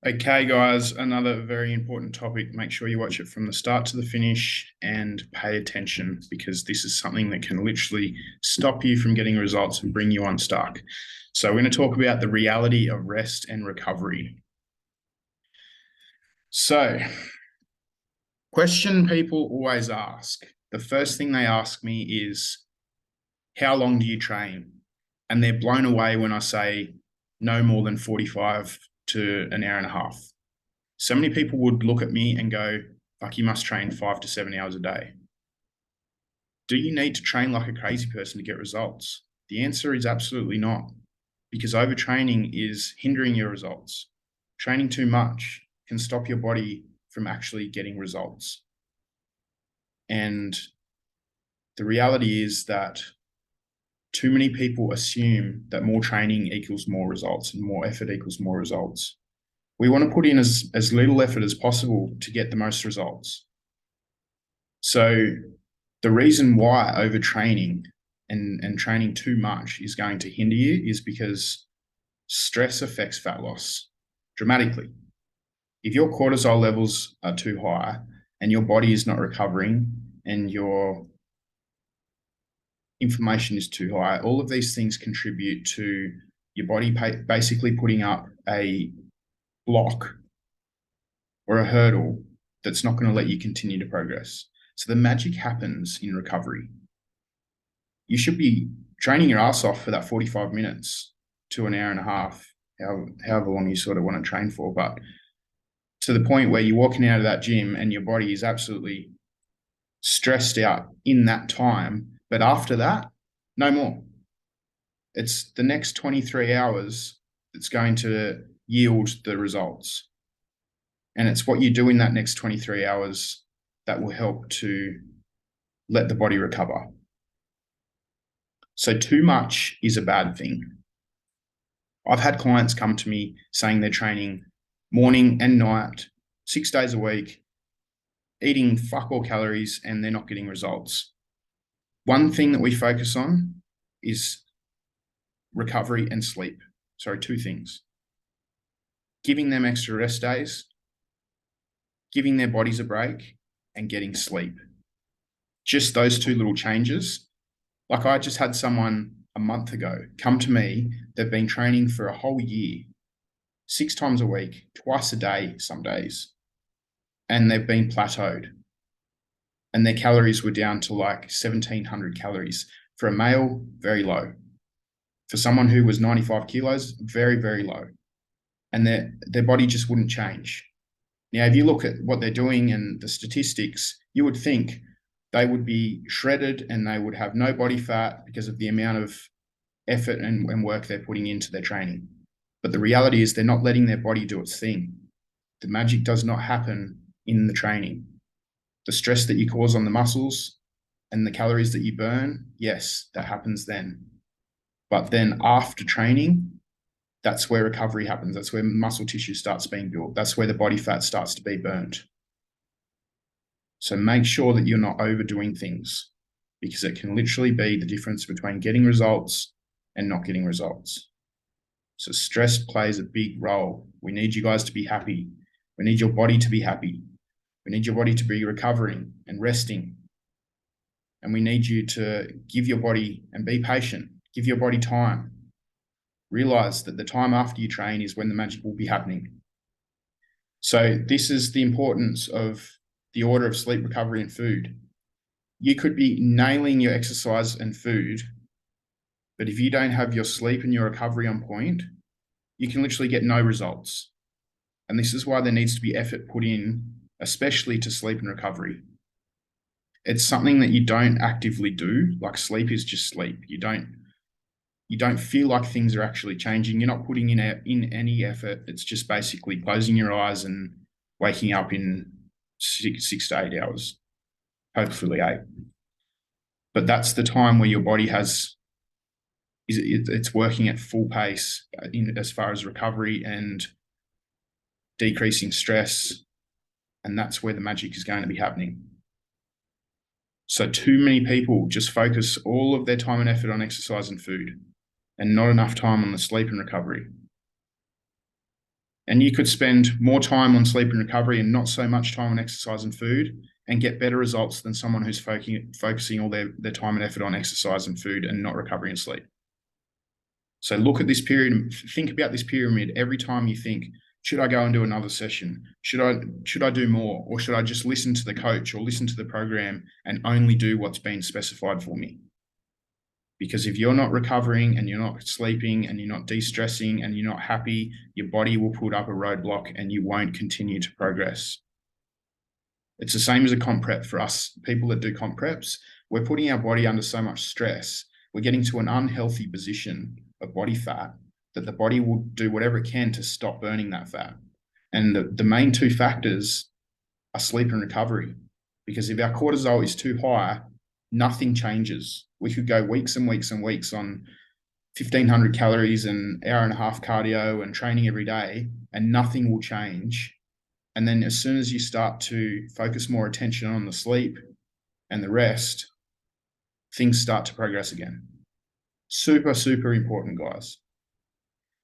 Okay, guys, another very important topic. Make sure you watch it from the start to the finish and pay attention because this is something that can literally stop you from getting results and bring you unstuck. So we're going to talk about the reality of rest and recovery. So, question people always ask. The first thing they ask me is, how long do you train? And they're blown away when I say no more than 45 to an hour and a half. So many people would look at me and go, fuck, you must train 5 to 7 hours a day. Do you need to train like a crazy person to get results? The answer is absolutely not, because overtraining is hindering your results. Training too much can stop your body from actually getting results. And the reality is that too many people assume that more training equals more results and more effort equals more results. We want to put in as little effort as possible to get the most results. So the reason why overtraining and training too much is going to hinder you is because stress affects fat loss dramatically. If your cortisol levels are too high and your body is not recovering and your inflammation is too high, all of these things contribute to your body basically putting up a block or a hurdle that's not going to let you continue to progress. So the magic happens in recovery. You should be training your ass off for that 45 minutes to an hour and a half, however long you sort of want to train for, but to the point where you're walking out of that gym and your body is absolutely stressed out in that time. But after that, no more. It's the next 23 hours that's going to yield the results. And it's what you do in that next 23 hours that will help to let the body recover. So too much is a bad thing. I've had clients come to me saying they're training morning and night, 6 days a week, eating fuck all calories, and they're not getting results. One thing that we focus on is recovery and sleep. Sorry, two things. Giving them extra rest days, giving their bodies a break, and getting sleep. Just those two little changes. Like I just had someone a month ago come to me. They've been training for a whole year, 6 times a week, twice a day, some days, and they've been plateaued. And their calories were down to like 1,700 calories. For a male, very low. For someone who was 95 kilos, very, very low. And their body just wouldn't change. Now, if you look at what they're doing and the statistics, you would think they would be shredded and they would have no body fat because of the amount of effort and work they're putting into their training. But the reality is they're not letting their body do its thing. The magic does not happen in the training. The stress that you cause on the muscles and the calories that you burn, yes, that happens then. But then after training, that's where recovery happens. That's where muscle tissue starts being built. That's where the body fat starts to be burnt. So make sure that you're not overdoing things, because it can literally be the difference between getting results and not getting results. So stress plays a big role. We need you guys to be happy. We need your body to be happy. We need your body to be recovering and resting. And we need you to give your body and be patient. Give your body time. Realize that the time after you train is when the magic will be happening. So this is the importance of the order of sleep, recovery, and food. You could be nailing your exercise and food, but if you don't have your sleep and your recovery on point, you can literally get no results. And this is why there needs to be effort put in, especially to sleep and recovery. It's something that you don't actively do. Like sleep is just sleep. You don't feel like things are actually changing. You're not putting in any effort. It's just basically closing your eyes and waking up in 6 to 8 hours, hopefully 8. But that's the time where your body it's working at full pace as far as recovery and decreasing stress. And that's where the magic is going to be happening. So too many people just focus all of their time and effort on exercise and food and not enough time on the sleep and recovery. And you could spend more time on sleep and recovery and not so much time on exercise and food and get better results than someone who's focusing all their time and effort on exercise and food and not recovery and sleep. So look at this pyramid, think about this pyramid every time you think, should I go and do another session? Should I do more? Or should I just listen to the coach or listen to the program and only do what's been specified for me? Because if you're not recovering and you're not sleeping and you're not de-stressing and you're not happy, your body will put up a roadblock and you won't continue to progress. It's the same as a comp prep for us, people that do comp preps. We're putting our body under so much stress. We're getting to an unhealthy position of body fat that the body will do whatever it can to stop burning that fat. And the main two factors are sleep and recovery. Because if our cortisol is too high, nothing changes. We could go weeks and weeks and weeks on 1,500 calories and hour and a half cardio and training every day, and nothing will change. And then as soon as you start to focus more attention on the sleep and the rest, things start to progress again. Super, super important, guys.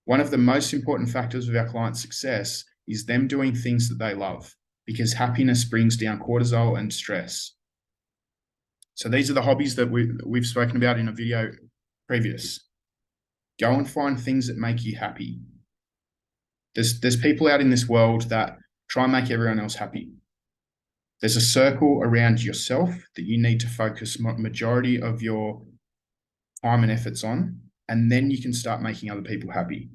One of the most important factors of our clients' success is them doing things that they love, because happiness brings down cortisol and stress. So these are the hobbies that we've spoken about in a video previous. Go and find things that make you happy. There's people out in this world that try and make everyone else happy. There's a circle around yourself that you need to focus majority of your time and efforts on, and then you can start making other people happy.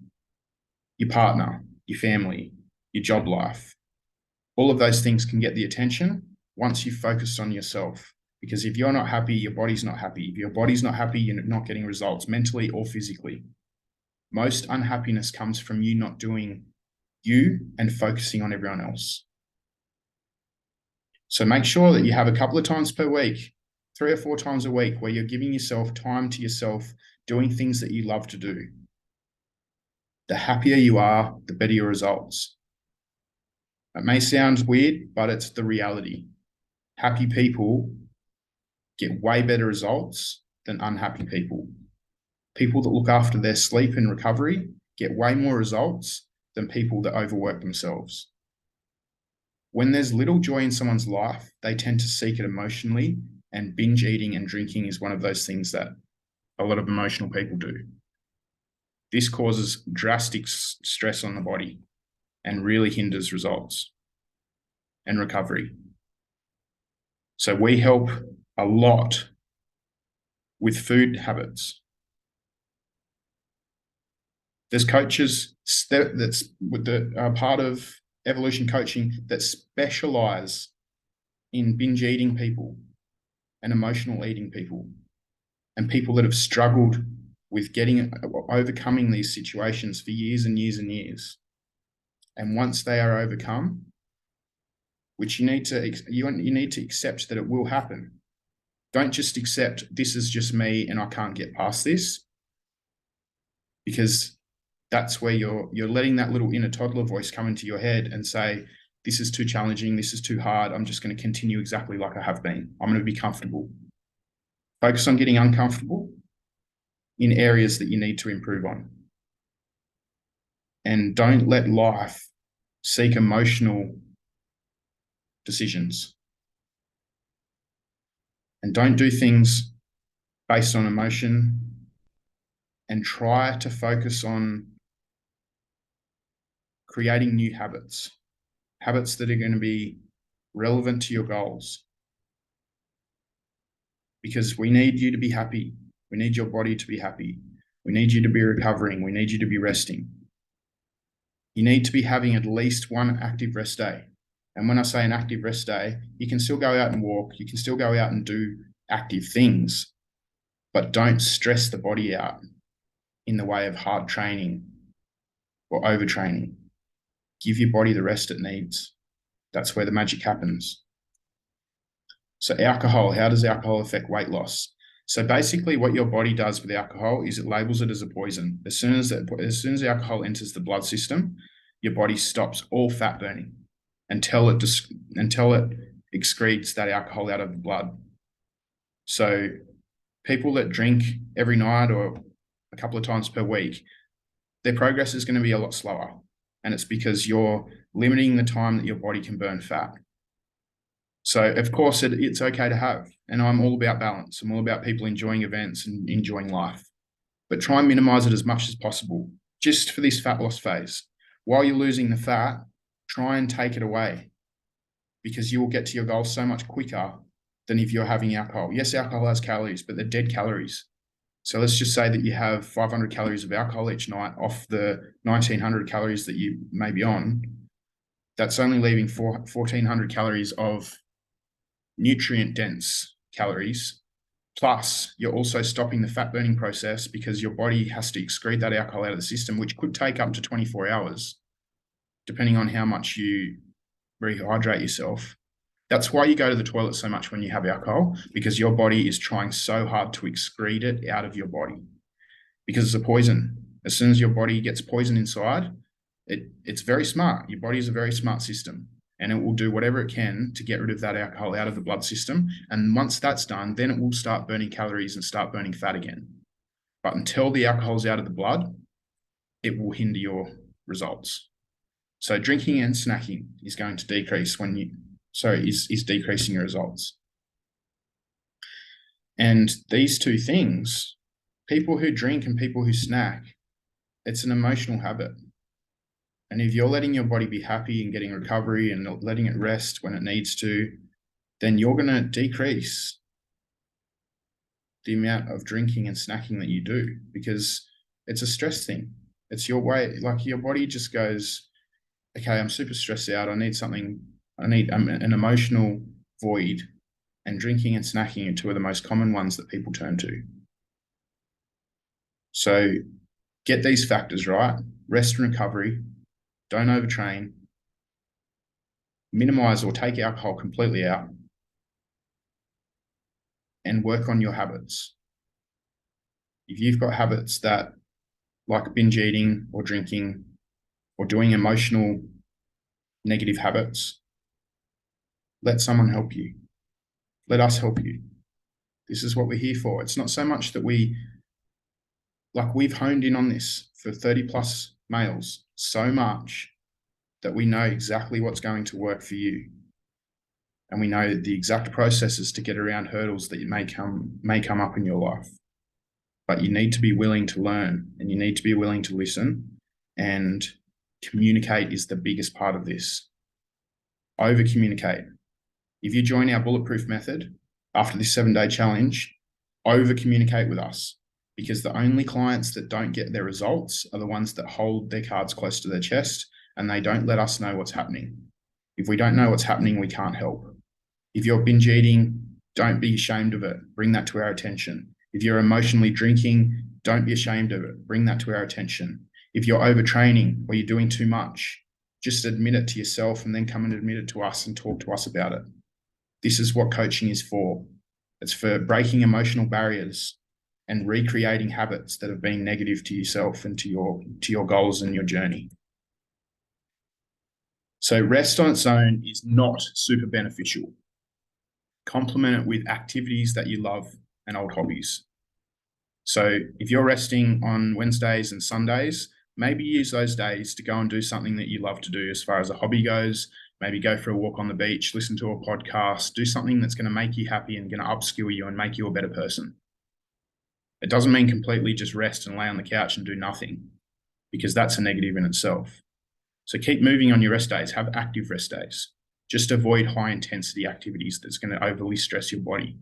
Your partner, your family, your job life. All of those things can get the attention once you've focused on yourself. Because if you're not happy, your body's not happy. If your body's not happy, you're not getting results mentally or physically. Most unhappiness comes from you not doing you and focusing on everyone else. So make sure that you have a couple of times per week, 3 or 4 times a week, where you're giving yourself time to yourself, doing things that you love to do. The happier you are, the better your results. It may sound weird, but it's the reality. Happy people get way better results than unhappy people. People that look after their sleep and recovery get way more results than people that overwork themselves. When there's little joy in someone's life, they tend to seek it emotionally, and binge eating and drinking is one of those things that a lot of emotional people do. This causes drastic stress on the body and really hinders results and recovery. So we help a lot with food habits. There's coaches that's part of evolution coaching that specialize in binge eating people and emotional eating people and people that have struggled with overcoming these situations for years and years and years. And once they are overcome, which you need to accept that it will happen. Don't just accept this is just me and I can't get past this, because that's where you're letting that little inner toddler voice come into your head and say, this is too challenging, this is too hard, I'm just going to continue exactly like I have been. I'm going to be comfortable. Focus on getting uncomfortable in areas that you need to improve on. And don't let life seek emotional decisions. And don't do things based on emotion, and try to focus on creating new habits that are going to be relevant to your goals. Because we need you to be happy. We need your body to be happy. We need you to be recovering. We need you to be resting. You need to be having at least one active rest day. And when I say an active rest day, you can still go out and walk. You can still go out and do active things, but don't stress the body out in the way of hard training or overtraining. Give your body the rest it needs. That's where the magic happens. So alcohol, how does alcohol affect weight loss? So basically what your body does with alcohol is it labels it as a poison. As soon as alcohol enters the blood system, your body stops all fat burning until it excretes that alcohol out of the blood. So people that drink every night or a couple of times per week, their progress is going to be a lot slower. And it's because you're limiting the time that your body can burn fat. So of course it's okay to have, and I'm all about balance. I'm all about people enjoying events and enjoying life, but try and minimize it as much as possible just for this fat loss phase. While you're losing the fat, try and take it away, because you will get to your goal so much quicker than if you're having alcohol. Yes, alcohol has calories, but they're dead calories. So let's just say that you have 500 calories of alcohol each night off the 1900 calories that you may be on. That's only leaving 1400 calories of nutrient dense calories. Plus, you're also stopping the fat burning process because your body has to excrete that alcohol out of the system, which could take up to 24 hours, depending on how much you rehydrate yourself. That's why you go to the toilet so much when you have alcohol, because your body is trying so hard to excrete it out of your body, because it's a poison. As soon as your body gets poison inside, it's very smart. Your body is a very smart system, and it will do whatever it can to get rid of that alcohol out of the blood system. And once that's done, then it will start burning calories and start burning fat again. But until the alcohol's out of the blood, it will hinder your results. So drinking and snacking is going to decrease is decreasing your results. And these two things, people who drink and people who snack, it's an emotional habit. And if you're letting your body be happy and getting recovery and letting it rest when it needs to, then you're going to decrease the amount of drinking and snacking that you do, because it's a stress thing. It's your way, like your body just goes, okay, I'm super stressed out. I need an emotional void, and drinking and snacking are two of the most common ones that people turn to. So get these factors right: rest and recovery, don't overtrain, minimize or take alcohol completely out, and work on your habits. If you've got habits that, like binge eating or drinking or doing emotional negative habits, let someone help you. Let us help you. This is what we're here for. It's not so much that we've honed in on this for 30 plus males so much that we know exactly what's going to work for you. And we know the exact processes to get around hurdles that may come up in your life. But you need to be willing to learn, and you need to be willing to listen, and communicate is the biggest part of this. Over communicate. If you join our bulletproof method after this 7-day challenge, over communicate with us, because the only clients that don't get their results are the ones that hold their cards close to their chest and they don't let us know what's happening. If we don't know what's happening, we can't help. If you're binge eating, don't be ashamed of it. Bring that to our attention. If you're emotionally drinking, don't be ashamed of it. Bring that to our attention. If you're overtraining or you're doing too much, just admit it to yourself and then come and admit it to us and talk to us about it. This is what coaching is for. It's for breaking emotional barriers and recreating habits that have been negative to yourself and to your goals and your journey. So rest on its own is not super beneficial. Complement it with activities that you love and old hobbies. So if you're resting on Wednesdays and Sundays, maybe use those days to go and do something that you love to do as far as a hobby goes. Maybe go for a walk on the beach, listen to a podcast, do something that's going to make you happy and going to upskill you and make you a better person. It doesn't mean completely just rest and lay on the couch and do nothing, because that's a negative in itself. So keep moving on your rest days. Have active rest days. Just avoid high intensity activities that's going to overly stress your body.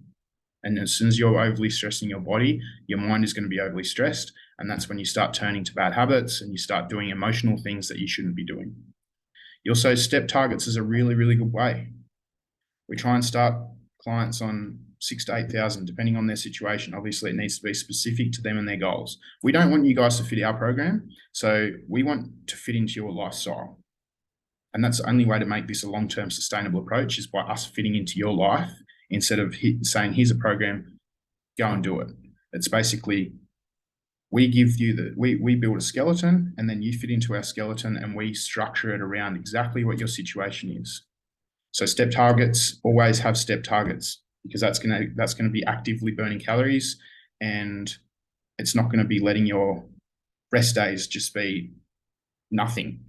And as soon as you're overly stressing your body, your mind is going to be overly stressed. And that's when you start turning to bad habits and you start doing emotional things that you shouldn't be doing. You also step targets is a really, really good way. We try and start clients on 6,000 to 8,000, depending on their situation. Obviously, it needs to be specific to them and their goals. We don't want you guys to fit our program. So we want to fit into your lifestyle. And that's the only way to make this a long-term sustainable approach, is by us fitting into your life instead of saying, here's a program, go and do it. It's basically, we build a skeleton and then you fit into our skeleton and we structure it around exactly what your situation is. So step targets, always have step targets, because that's going to be actively burning calories, and it's not going to be letting your rest days just be nothing.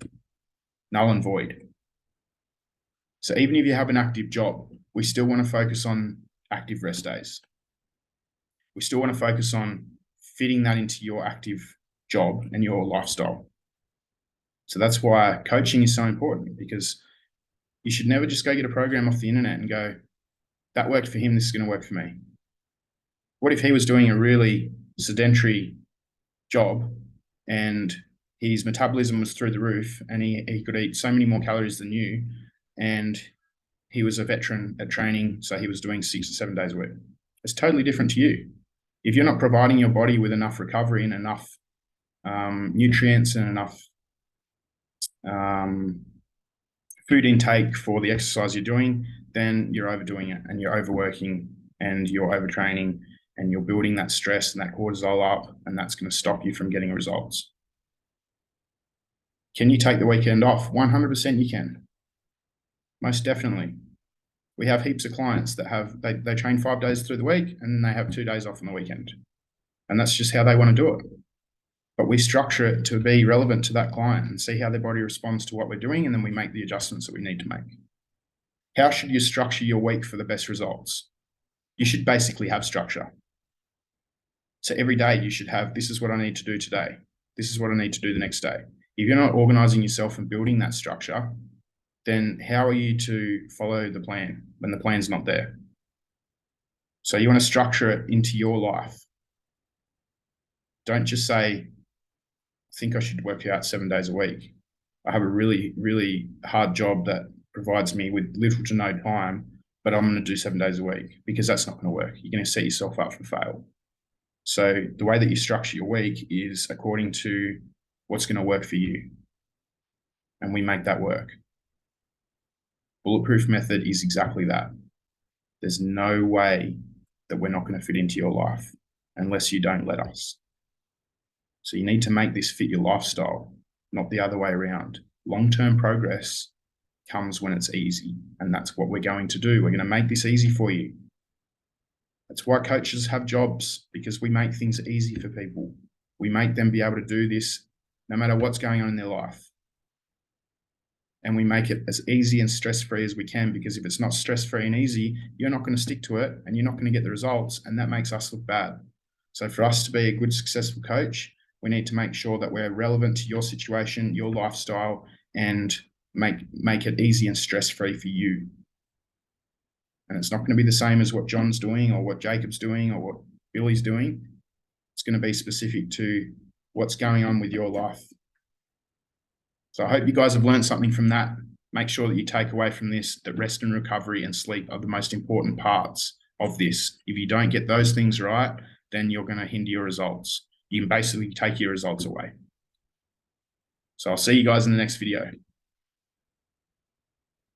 null and void. So even if you have an active job, we still want to focus on active rest days. We still want to focus on fitting that into your active job and your lifestyle. So that's why coaching is so important, because you should never just go get a program off the internet and go, that worked for him, this is going to work for me. What if he was doing a really sedentary job and his metabolism was through the roof and he could eat so many more calories than you, and he was a veteran at training, so he was doing 6 or 7 days a week? It's totally different to you. If you're not providing your body with enough recovery and enough nutrients and enough food intake for the exercise you're doing, then you're overdoing it and you're overworking and you're overtraining and you're building that stress and that cortisol up, and that's going to stop you from getting results. Can you take the weekend off? 100% you can. Most definitely. We have heaps of clients that have, they train 5 days through the week and then they have 2 days off on the weekend. And that's just how they want to do it. But we structure it to be relevant to that client and see how their body responds to what we're doing, and then we make the adjustments that we need to make. How should you structure your week for the best results? You should basically have structure. So every day you should have, this is what I need to do today. This is what I need to do the next day. If you're not organizing yourself and building that structure, then how are you to follow the plan when the plan's not there? So you want to structure it into your life. Don't just say, I think I should work out 7 days a week. I have a really, really hard job that provides me with little to no time, but I'm going to do 7 days a week, because that's not going to work. You're going to set yourself up for fail. So the way that you structure your week is according to what's going to work for you. And we make that work. Bulletproof method is exactly that. There's no way that we're not going to fit into your life unless you don't let us. So you need to make this fit your lifestyle, not the other way around. Long-term progress comes when it's easy, and that's what we're going to do. We're going to make this easy for you. That's why coaches have jobs, because we make things easy for people. We make them be able to do this no matter what's going on in their life. And we make it as easy and stress-free as we can, because if it's not stress-free and easy, you're not going to stick to it and you're not going to get the results, and that makes us look bad. So for us to be a good, successful coach, we need to make sure that we're relevant to your situation, your lifestyle, and make it easy and stress-free for you. And it's not going to be the same as what John's doing or what Jacob's doing or what Billy's doing. It's going to be specific to what's going on with your life. So I hope you guys have learned something from that. Make sure that you take away from this that rest and recovery and sleep are the most important parts of this. If you don't get those things right, then you're going to hinder your results. You can basically take your results away. So I'll see you guys in the next video.